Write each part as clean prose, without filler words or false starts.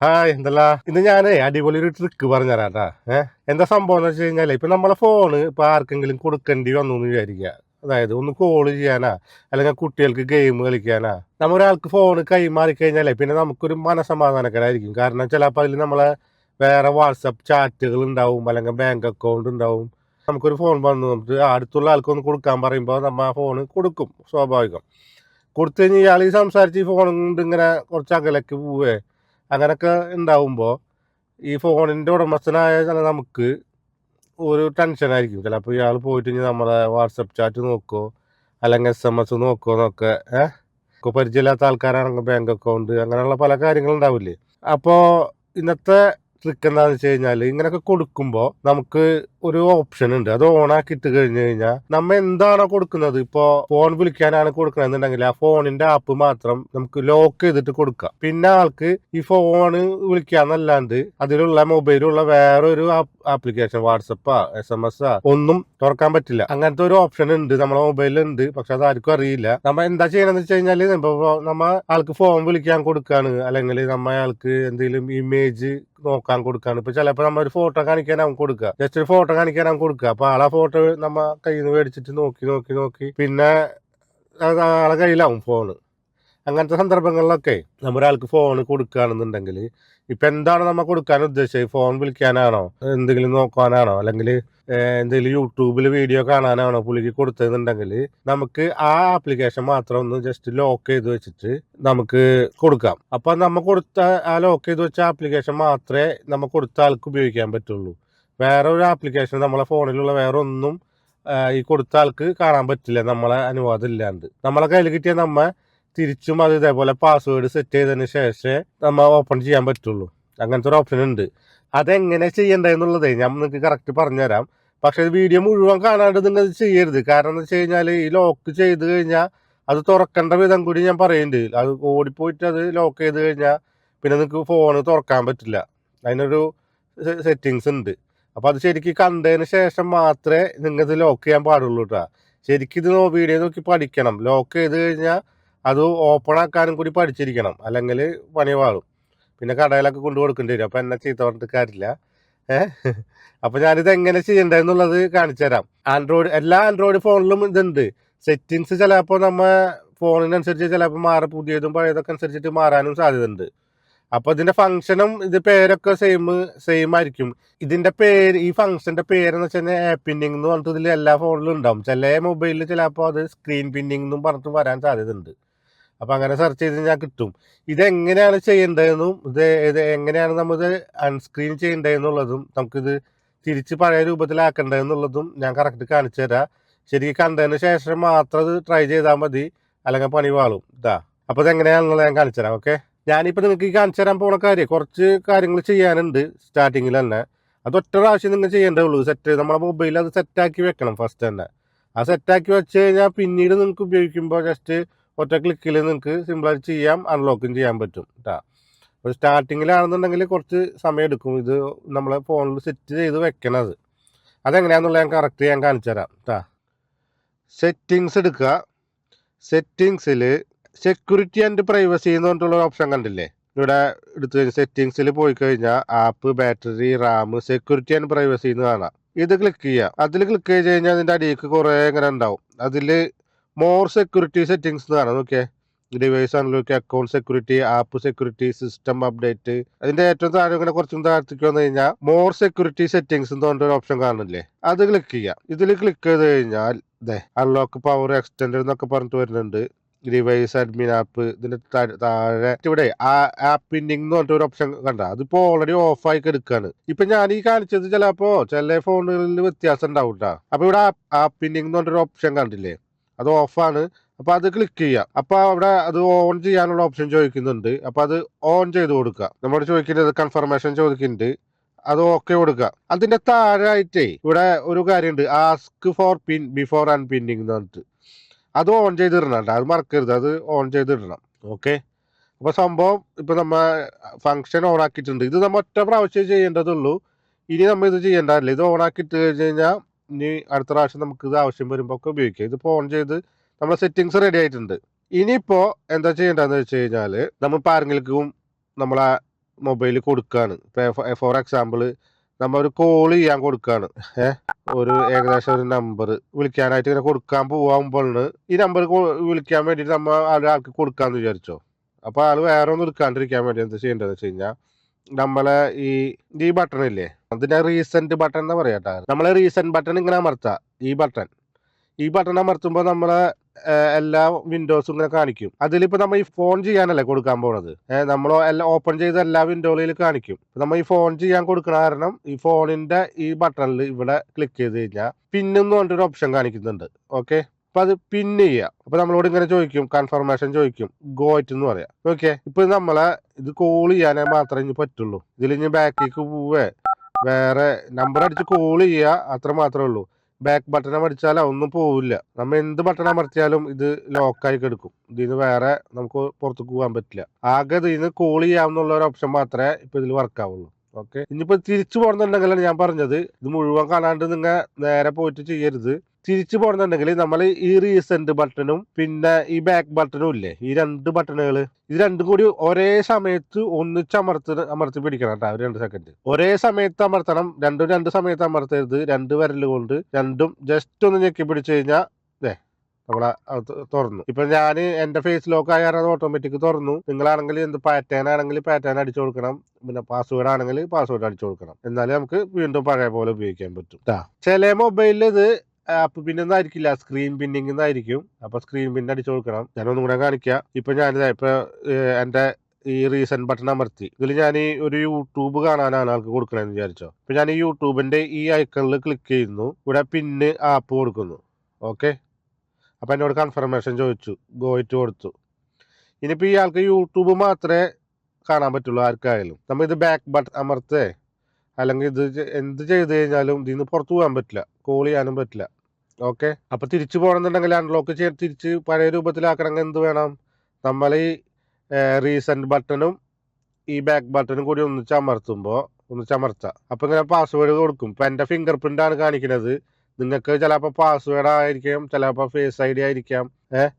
എന്തല്ല ഇന്ന് ഞാനേ അടിപൊളി ഒരു ട്രിക്ക് പറഞ്ഞുതരാട്ടാ. എന്താ സംഭവം എന്ന് വെച്ച് കഴിഞ്ഞാല് ഇപ്പൊ നമ്മളെ ഫോണ് ഇപ്പൊ ആർക്കെങ്കിലും കൊടുക്കേണ്ടി വന്നു എന്ന് വിചാരിക്കുക. അതായത് ഒന്ന് കോള് ചെയ്യാനാ, അല്ലെങ്കിൽ കുട്ടികൾക്ക് ഗെയിം കളിക്കാനാ, നമ്മ ഒരാൾക്ക് ഫോണ് കൈമാറി കഴിഞ്ഞാലേ പിന്നെ നമുക്കൊരു മനസമാധാനക്കേടായിരിക്കും. കാരണം ചിലപ്പോൾ അതിൽ നമ്മളെ വേറെ വാട്സപ്പ് ചാറ്റുകൾ ഉണ്ടാവും, അല്ലെങ്കിൽ ബാങ്ക് അക്കൗണ്ട് ഉണ്ടാവും. നമുക്കൊരു ഫോൺ വന്നു നമുക്ക് അടുത്തുള്ള ആൾക്കൊന്ന് കൊടുക്കാൻ പറയുമ്പോൾ നമ്മ ആ ഫോണ് കൊടുക്കും, സ്വാഭാവികം. കൊടുത്തു കഴിഞ്ഞാൽ ഇയാൾ ഈ സംസാരിച്ച് ഈ ഫോൺ കൊണ്ട് ഇങ്ങനെ കുറച്ച് അകലേക്ക് പോവേ അങ്ങനൊക്കെ ഉണ്ടാവുമ്പോൾ ഈ ഫോണിൻ്റെ ഉടമസ്ഥനായ നമുക്ക് ഒരു ടെൻഷനായിരിക്കും. ചിലപ്പോൾ ഇയാൾ പോയിട്ട് ഇനി നമ്മളെ വാട്സപ്പ് ചാറ്റ് നോക്കുമോ, അല്ലെങ്കിൽ SMS നോക്കുമോ എന്നൊക്കെ. പരിചയമില്ലാത്ത ആൾക്കാരാണെങ്കിൽ ബാങ്ക് അക്കൗണ്ട് അങ്ങനെയുള്ള പല കാര്യങ്ങളുണ്ടാവില്ലേ. അപ്പോൾ ഇന്നത്തെ ട്രിക്ക് എന്താണെന്ന് വെച്ച് കഴിഞ്ഞാൽ ഇങ്ങനെയൊക്കെ കൊടുക്കുമ്പോൾ നമുക്ക് ഒരു ഓപ്ഷൻ ഉണ്ട്. അത് ഓൺ ആക്കി ഇട്ട് കഴിഞ്ഞ് കഴിഞ്ഞാൽ നമ്മ എന്താണോ കൊടുക്കുന്നത്, ഇപ്പോൾ ഫോൺ വിളിക്കാനാണ് കൊടുക്കണമെന്നുണ്ടെങ്കിൽ ആ ഫോണിന്റെ ആപ്പ് മാത്രം നമുക്ക് ലോക്ക് ചെയ്തിട്ട് കൊടുക്കാം. പിന്നെ ആൾക്ക് ഈ ഫോണ് വിളിക്കാന്നല്ലാണ്ട് അതിലുള്ള മൊബൈലുള്ള വേറൊരു ആപ്ലിക്കേഷൻ വാട്സപ്പാ SMS ഒന്നും തുറക്കാൻ പറ്റില്ല. അങ്ങനത്തെ ഒരു ഓപ്ഷൻ ഉണ്ട് നമ്മുടെ മൊബൈലിൽ ഉണ്ട്, പക്ഷെ അത് ആർക്കും അറിയില്ല. നമ്മ എന്താ ചെയ്യണമെന്ന് വെച്ച് കഴിഞ്ഞാൽ ഇപ്പൊ നമ്മ ആൾക്ക് ഫോൺ വിളിക്കാൻ കൊടുക്കാണ്, അല്ലെങ്കിൽ നമ്മ ആൾക്ക് എന്തെങ്കിലും ഇമേജ് നോക്കാൻ കൊടുക്കാണ്. ഇപ്പൊ ചിലപ്പോൾ നമ്മ ഒരു ഫോട്ടോ കാണിക്കാനാവും കൊടുക്കുക, ജസ്റ്റ് ഒരു ഫോട്ടോ കാണിക്കാനാവും കൊടുക്കുക. അപ്പൊ ആളെ ഫോട്ടോ നമ്മ കയ്യിൽ നിന്ന് മേടിച്ചിട്ട് നോക്കി നോക്കി നോക്കി പിന്നെ ആളെ കയ്യിലാവും ഫോണ്. അങ്ങനത്തെ സന്ദർഭങ്ങളിലൊക്കെ നമ്മൾ ഒരാൾക്ക് ഫോൺ കൊടുക്കുകയാണെന്നുണ്ടെങ്കിൽ ഇപ്പൊ എന്താണ് നമ്മൾ കൊടുക്കാൻ ഉദ്ദേശിച്ചത്, ഫോൺ വിളിക്കാനാണോ, എന്തെങ്കിലും നോക്കാനാണോ, അല്ലെങ്കിൽ എന്തെങ്കിലും യൂട്യൂബിൽ വീഡിയോ കാണാനാണോ പുള്ളിക്ക് കൊടുത്തതെന്നുണ്ടെങ്കിൽ നമുക്ക് ആ ആപ്ലിക്കേഷൻ മാത്രം ഒന്ന് ജസ്റ്റ് ലോക്ക് ചെയ്ത് വെച്ചിട്ട് നമുക്ക് കൊടുക്കാം. അപ്പൊ നമ്മൾ കൊടുത്ത ആ ലോക്ക് ചെയ്ത് വെച്ച ആപ്ലിക്കേഷൻ മാത്രമേ നമ്മൾ കൊടുത്ത ആൾക്ക് ഉപയോഗിക്കാൻ പറ്റുള്ളൂ. വേറെ ഒരു ആപ്ലിക്കേഷൻ നമ്മളെ ഫോണിലുള്ള വേറെ ഒന്നും ഈ കൊടുത്ത ആൾക്ക് കാണാൻ പറ്റില്ല, നമ്മളെ അനുവാദം ഇല്ലാണ്ട്. നമ്മളെ കയ്യിൽ കിട്ടിയ നമ്മ തിരിച്ചും അത് ഇതേപോലെ പാസ്വേഡ് സെറ്റ് ചെയ്തതിന് ശേഷമേ നമ്മൾ ഓപ്പൺ ചെയ്യാൻ പറ്റുള്ളൂ. അങ്ങനത്തെ ഒരു ഓപ്ഷൻ ഉണ്ട്. അതെങ്ങനെ ചെയ്യണ്ടെന്നുള്ളതേ ഞാൻ നിങ്ങൾക്ക് കറക്റ്റ് പറഞ്ഞുതരാം. പക്ഷെ വീഡിയോ മുഴുവൻ കാണാണ്ട് നിങ്ങൾ ചെയ്യരുത്. കാരണം എന്ന് വെച്ച് കഴിഞ്ഞാൽ ഈ ലോക്ക് ചെയ്ത് കഴിഞ്ഞാൽ അത് തുറക്കേണ്ട വിധം കൂടി ഞാൻ പറയുന്നുണ്ട്. അത് ഓടിപ്പോയിട്ട് അത് ലോക്ക് ചെയ്ത് കഴിഞ്ഞാൽ പിന്നെ നിങ്ങൾക്ക് ഫോണ് തുറക്കാൻ പറ്റില്ല. അതിനൊരു സെറ്റിങ്സ് ഉണ്ട്. അപ്പോൾ അത് ശരിക്കും കണ്ടതിന് ശേഷം മാത്രമേ നിങ്ങൾക്ക് ലോക്ക് ചെയ്യാൻ പാടുള്ളൂ കേട്ടോ. ശരിക്കും ഇത് വീഡിയോ നോക്കി പഠിക്കണം. ലോക്ക് ചെയ്ത് കഴിഞ്ഞാൽ അത് ഓപ്പൺ ആക്കാനും കൂടി പഠിച്ചിരിക്കണം, അല്ലെങ്കിൽ പണി വാളും. പിന്നെ കടയിലൊക്കെ കൊണ്ടു കൊടുക്കേണ്ടി വരും. അപ്പം എന്നെ ചീത്ത പറഞ്ഞിട്ട് കാര്യമില്ല. അപ്പം ഞാനിത് എങ്ങനെ ചെയ്യണ്ടെന്നുള്ളത് കാണിച്ചു തരാം. എല്ലാ ആൻഡ്രോയിഡ് ഫോണിലും ഇതുണ്ട്. സെറ്റിങ്സ് ചിലപ്പോൾ നമ്മ ഫോണിനനുസരിച്ച് ചിലപ്പോൾ പുതിയതും പഴയതൊക്കെ അനുസരിച്ചിട്ട് മാറാനും സാധ്യതയുണ്ട്. അപ്പോൾ ഇതിന്റെ ഫംഗ്ഷനും ഇത് പേരൊക്കെ സെയിം ആയിരിക്കും. ഇതിന്റെ പേര്, ഈ ഫംഗ്ഷന്റെ പേരെന്ന് വെച്ചാൽ ആപ്പ് പിന്നിങ് എന്ന് പറഞ്ഞിട്ട് ഇതിൽ എല്ലാ ഫോണിലും ഉണ്ടാവും. ചില മൊബൈലിൽ ചിലപ്പോൾ അത് സ്ക്രീൻ പിന്നിങ് എന്നും പറഞ്ഞിട്ട് വരാൻ സാധ്യതയുണ്ട്. അപ്പം അങ്ങനെ സെർച്ച് ചെയ്ത് കഴിഞ്ഞാൽ കിട്ടും. ഇതെങ്ങനെയാണ് ചെയ്യേണ്ടതെന്നും ഇത് എങ്ങനെയാണ് നമ്മളിത് അൺസ്ക്രീൻ ചെയ്യേണ്ടതെന്നുള്ളതും നമുക്കിത് തിരിച്ച് പഴയ രൂപത്തിലാക്കേണ്ടതെന്നുള്ളതും ഞാൻ കറക്റ്റ് കാണിച്ചു തരാം. ശരിക്കും കണ്ടതിന് ശേഷം മാത്രം ഇത് ട്രൈ ചെയ്താൽ മതി, അല്ലെങ്കിൽ പണി വാളും. അപ്പോൾ ഇതെങ്ങനെയാണെന്നുള്ളത് ഞാൻ കാണിച്ചു തരാം. ഓക്കെ, ഞാനിപ്പോൾ നിങ്ങൾക്ക് ഈ കാണിച്ചു തരാൻ പോണ കുറച്ച് കാര്യങ്ങൾ ചെയ്യാനുണ്ട് സ്റ്റാർട്ടിങ്ങിൽ തന്നെ. അത് ഒറ്റ പ്രാവശ്യം നിങ്ങൾ ചെയ്യേണ്ടേ ഉള്ളൂ. നമ്മുടെ മൊബൈലിൽ അത് സെറ്റാക്കി വെക്കണം ഫസ്റ്റ് തന്നെ. ആ സെറ്റാക്കി വെച്ച് കഴിഞ്ഞാൽ പിന്നീട് നിങ്ങൾക്ക് ഉപയോഗിക്കുമ്പോൾ ജസ്റ്റ് ഒറ്റ ക്ലിക്കിൽ നിങ്ങൾക്ക് സിമ്പിളായിട്ട് ചെയ്യാം, അൺലോക്കും ചെയ്യാൻ പറ്റും കേട്ടോ. അപ്പോൾ സ്റ്റാർട്ടിങ്ങിലാണെന്നുണ്ടെങ്കിൽ കുറച്ച് സമയം എടുക്കും ഇത് നമ്മളെ ഫോണിൽ സെറ്റ് ചെയ്ത് വെക്കണത്. അതെങ്ങനെയാണെന്നുള്ളത് ഞാൻ കാണിച്ചു തരാം കേട്ടോ. സെറ്റിങ്സ് എടുക്കുക. സെറ്റിങ്സിൽ സെക്യൂരിറ്റി ആൻഡ് പ്രൈവസി എന്ന് പറഞ്ഞിട്ടുള്ള ഓപ്ഷൻ കണ്ടില്ലേ, ഇവിടെ എടുത്തു കഴിഞ്ഞാൽ സെറ്റിങ്സിൽ പോയി കഴിഞ്ഞാൽ app, battery, Ram, security and privacy എന്ന് കാണാം. ഇത് ക്ലിക്ക് ചെയ്യുക. അതിൽ ക്ലിക്ക് ചെയ്ത് കഴിഞ്ഞാൽ അതിൻ്റെ അടിയിലേക്ക് കുറേ ഇങ്ങനെ ഉണ്ടാവും. അതിൽ മോർ സെക്യൂരിറ്റി സെറ്റിങ്സ് എന്ന് കാണാം. നോക്കിയേ, device unlock, account security, app security, system update. അതിന്റെ ഏറ്റവും താഴെ ഇങ്ങനെ കുറച്ചും താഴത്തേക്ക് വന്നു കഴിഞ്ഞാൽ മോർ സെക്യൂരിറ്റി സെറ്റിങ്സ് എന്ന് പറഞ്ഞൊരു ഓപ്ഷൻ കാണുന്നില്ലേ, അത് ക്ലിക്ക് ചെയ്യാം. ഇതിൽ ക്ലിക്ക് ചെയ്ത് കഴിഞ്ഞാൽ അൺലോക്ക് പവർ എക്സ്റ്റൻഡ് എന്നൊക്കെ പറഞ്ഞിട്ട് വരുന്നുണ്ട്. ഡിവൈസ് അഡ്മിൻ ആപ്പ്, ഇതിന്റെ താഴെ ഇവിടെ ആപ്പ് പിന്നിങ് എന്ന് പറഞ്ഞിട്ട് ഒരു ഓപ്ഷൻ കണ്ട, അതിപ്പോ ഓൾറെഡി ഓഫ് ആയി എടുക്കാണ്. ഇപ്പൊ ഞാൻ ഈ കാണിച്ചത് ചിലപ്പോ ചില ഫോണുകളിൽ വ്യത്യാസം ഉണ്ടാവും കേട്ടോ. അപ്പൊ ഇവിടെ ആപ്പ് പിന്നിങ് എന്ന് പറഞ്ഞൊരു ഓപ്ഷൻ കണ്ടില്ലേ, അത് ഓഫാണ്. അപ്പൊ അത് ക്ലിക്ക് ചെയ്യാം. അപ്പൊ അവിടെ അത് ഓൺ ചെയ്യാനുള്ള ഓപ്ഷൻ ചോദിക്കുന്നുണ്ട്. അപ്പൊ അത് ഓൺ ചെയ്ത് കൊടുക്കുക. നമ്മൾ ചോദിക്കുന്നത് കൺഫർമേഷൻ ചോദിക്കുന്നുണ്ട്, അത് ഓക്കെ കൊടുക്കുക. അതിന്റെ താഴെ ആയിട്ടേ ഇവിടെ ഒരു കാര്യമുണ്ട്, ആസ്ക് ഫോർ പിൻ ബിഫോർ അൺപിന്നിങ് എന്ന് പറഞ്ഞിട്ട്. അത് ഓൺ ചെയ്തിടണം, അത് മറക്കരുത്, അത് ഓൺ ചെയ്തിടണം. ഓക്കെ, അപ്പൊ സംഭവം ഇപ്പൊ നമ്മ ഫംഗ്ഷൻ ഓൺ ആക്കിയിട്ടുണ്ട്. ഇത് നമ്മ ഒറ്റ പ്രാവശ്യം ചെയ്യേണ്ടതുള്ളൂ. ഇനി നമ്മൾ ഇത് ചെയ്യേണ്ടതല്ല. ഇത് ഓൺ ആക്കിയിട്ട് കഴിഞ്ഞ് കഴിഞ്ഞാൽ ഇനി അടുത്ത പ്രാവശ്യം നമുക്ക് ഇത് ആവശ്യം വരുമ്പോൾ ഒക്കെ ഉപയോഗിക്കാം. ഇതിപ്പോൾ ഓൺ ചെയ്ത് നമ്മളെ സെറ്റിങ്സ് റെഡി ആയിട്ടുണ്ട്. ഇനിയിപ്പോൾ എന്താ ചെയ്യേണ്ടതെന്ന് വെച്ച് കഴിഞ്ഞാൽ നമ്മളിപ്പോൾ ആരെങ്കിലും നമ്മളെ മൊബൈൽ കൊടുക്കുകയാണ്. ഇപ്പോൾ ഫോർ എക്സാമ്പിൾ നമ്മൾ ഒരു കോൾ ചെയ്യാൻ കൊടുക്കുകയാണ്. ഒരു ഏകദേശം ഒരു നമ്പർ വിളിക്കാനായിട്ട് ഇങ്ങനെ കൊടുക്കാൻ പോകുമ്പോഴാണ് ഈ നമ്പർ വിളിക്കാൻ വേണ്ടിയിട്ട് നമ്മൾ ഒരാൾക്ക് കൊടുക്കാമെന്ന് വിചാരിച്ചോ. അപ്പോൾ ആൾ വേറെ ഒന്നും എടുക്കാണ്ടിരിക്കാൻ വേണ്ടി എന്താ ചെയ്യേണ്ടതെന്ന് വെച്ച് കഴിഞ്ഞാൽ നമ്മളെ ഈ ബട്ടൺ ഇല്ലേ, അതിനെ റീസെന്റ് ബട്ടൺ എന്ന് പറയാം കേട്ടോ. നമ്മളെ റീസെന്റ് ബട്ടൺ ഇങ്ങനെ അമർത്താം. ഈ ബട്ടൺ അമർത്തുമ്പോൾ നമ്മളെ എല്ലാ വിൻഡോസും ഇങ്ങനെ കാണിക്കും. അതിലിപ്പോൾ നമ്മൾ ഈ ഫോൺ ചെയ്യാനല്ലേ കൊടുക്കാൻ പോണത്. നമ്മൾ എല്ലാം ഓപ്പൺ ചെയ്ത എല്ലാ വിൻഡോകളിൽ കാണിക്കും. നമ്മൾ ഈ ഫോൺ ചെയ്യാൻ കൊടുക്കണ കാരണം ഈ ഫോണിന്റെ ഈ ബട്ടണിൽ ഇവിടെ ക്ലിക്ക് ചെയ്ത് കഴിഞ്ഞാൽ പിന്നെന്ന് പറഞ്ഞിട്ടൊരു ഓപ്ഷൻ കാണിക്കുന്നുണ്ട്. ഓക്കെ, അപ്പൊ അത് പിൻ ചെയ്യുക. അപ്പൊ നമ്മളോട് ഇങ്ങനെ ചോദിക്കും, കൺഫർമേഷൻ ചോദിക്കും, ഗോ ഇറ്റ് എന്ന് പറയാം. ഓക്കെ, ഇപ്പൊ നമ്മളെ ഇത് കോൾ ചെയ്യാനേ മാത്രമേ ഇനി പറ്റുള്ളൂ. ഇതിൽ ഇനി ബാക്കിലേക്ക് പോവേ വേറെ നമ്പർ അടിച്ച് കോൾ ചെയ്യുക അത്ര മാത്രമേ ഉള്ളൂ. ബാക്ക് ബട്ടൺ അടിച്ചാൽ ഒന്നും പോവില്ല. നമ്മൾ എന്ത് ബട്ടൺ അമർത്തിയാലും ഇത് ലോക്കായി കിടക്കും. ഇതിന് വേറെ നമുക്ക് പുറത്തേക്ക് പോകാൻ പറ്റില്ല. ആകെ ഇതിന് കോൾ ചെയ്യാവുന്നുള്ള ഒരു ഓപ്ഷൻ മാത്രമേ ഇപ്പൊ ഇതിൽ വർക്ക് ആവുള്ളൂ. ഓക്കെ, ഇനിയിപ്പോ തിരിച്ചു പോകണമെന്നുണ്ടെങ്കിലാണ് ഞാൻ പറഞ്ഞത്, ഇത് മുഴുവൻ കാണാണ്ട് നിങ്ങൾ നേരെ പോയിട്ട് ചെയ്യരുത്. തിരിച്ചു പോകണമെന്നുണ്ടെങ്കിൽ നമ്മൾ ഈ റീസെന്റ് ബട്ടണും പിന്നെ ഈ ബാക്ക് ബട്ടണും ഇല്ലേ, ഈ രണ്ട് ബട്ടണുകൾ ഇത് രണ്ടും കൂടി ഒരേ സമയത്ത് ഒന്നിച്ച് അമർത്തി പിടിക്കണം കേട്ടോ. ഒരു 2 സെക്കൻഡ് ഒരേ സമയത്ത് അമർത്തണം. രണ്ട് സമയത്ത് അമർത്തരുത്. 2 വിരൽ കൊണ്ട് രണ്ടും ജസ്റ്റ് ഒന്ന് ഞെക്കി പിടിച്ചു കഴിഞ്ഞാൽ നമ്മളെ തുറന്നു. ഇപ്പൊ ഞാൻ എന്റെ ഫേസ് ലോക്ക് ആയ കാരണം ഓട്ടോമാറ്റിക് തുറന്നു. നിങ്ങളാണെങ്കിൽ എന്ത് പാറ്റേൺ ആണെങ്കിൽ പാറ്റേൺ അടിച്ചു കൊടുക്കണം. പിന്നെ പാസ്വേഡ് ആണെങ്കിൽ പാസ്വേഡ് അടിച്ചു കൊടുക്കണം. എന്നാലേ നമുക്ക് വീണ്ടും പഴയ പോലെ ഉപയോഗിക്കാൻ പറ്റും. ചില മൊബൈലിൽ ഇത് ആപ്പ് പിന്നൊന്നും ആയിരിക്കില്ല, സ്ക്രീൻ പിന്നിങ് എന്നായിരിക്കും. അപ്പൊ സ്ക്രീൻ പിൻ അടിച്ചു കൊടുക്കണം. ഞാനൊന്നും കൂടെ കാണിക്കാം. ഇപ്പൊ ഇപ്പൊ എന്റെ ഈ റീസെന്റ് ബട്ടൺ അമർത്തി ഇതിൽ ഞാൻ ഒരു യൂട്യൂബ് കാണാനാണ് ആൾക്ക് കൊടുക്കണമെന്ന് വിചാരിച്ചോ. ഇപ്പൊ ഞാൻ ഈ യൂട്യൂബിന്റെ ഈ ഐക്കണിൽ ക്ലിക്ക് ചെയ്യുന്നു. ഇവിടെ പിന്ന് ആപ്പ് കൊടുക്കുന്നു. ഓക്കെ, അപ്പൊ എന്നോട് കൺഫർമേഷൻ ചോദിച്ചു, ഗോ ഇറ്റ് കൊടുത്തു. ഇനിയിപ്പോ ഈ ആൾക്ക് യൂട്യൂബ് മാത്രമേ കാണാൻ പറ്റുള്ളൂ. ആർക്കായാലും നമ്മൾ ഇത് ബാക്ക് ബട്ടൺ അമർത്തേ അല്ലെങ്കിൽ ഇത് എന്ത് ചെയ്ത് കഴിഞ്ഞാലും ഇതിന്ന് പുറത്തു പോകാൻ പറ്റില്ല, കോൾ ചെയ്യാനും പറ്റില്ല. ഓക്കെ, അപ്പൊ തിരിച്ചു പോകണമെന്നുണ്ടെങ്കിൽ അൺലോക്ക് ചെയ്യാൻ തിരിച്ച് പഴയ രൂപത്തിലാക്കണമെങ്കിൽ എന്ത് വേണം, നമ്മൾ ഈ റീസെന്റ് ബട്ടണും ഈ ബാക്ക് ബട്ടണും കൂടി ഒന്നിച്ചമർത്താം. അപ്പൊ ഇങ്ങനെ പാസ്വേഡ് കൊടുക്കും. ഇപ്പൊ എന്റെ ഫിംഗർ പ്രിന്റ് ആണ് കാണിക്കുന്നത്. നിങ്ങൾക്ക് ചിലപ്പോൾ പാസ്വേഡ് ആയിരിക്കാം, ചിലപ്പോൾ ഫേസ് ഐ ഡി ആയിരിക്കാം.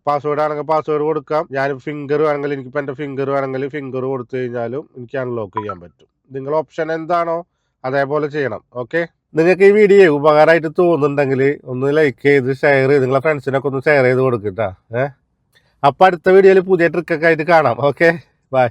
പാസ്വേഡ് ആണെങ്കിൽ പാസ്വേഡ് കൊടുക്കാം. ഞാൻ ഫിംഗർ വേണമെങ്കിൽ എനിക്കിപ്പോൾ എൻ്റെ ഫിംഗർ വേണമെങ്കിൽ ഫിംഗർ കൊടുത്തു കഴിഞ്ഞാലും എനിക്ക് അൺലോക്ക് ചെയ്യാൻ പറ്റും. നിങ്ങൾ ഓപ്ഷൻ എന്താണോ അതേപോലെ ചെയ്യണം. ഓക്കെ, നിങ്ങൾക്ക് ഈ വീഡിയോ ഉപകാരമായിട്ട് തോന്നുന്നുണ്ടെങ്കിൽ ഒന്ന് ലൈക്ക് ചെയ്ത് ഷെയർ ചെയ്ത് നിങ്ങളെ ഫ്രണ്ട്സിനൊക്കെ ഒന്ന് ഷെയർ ചെയ്ത് കൊടുക്കട്ടാ. അപ്പം അടുത്ത വീഡിയോയിൽ പുതിയ ട്രിക്കൊക്കെ ആയിട്ട് കാണാം. Okay, by.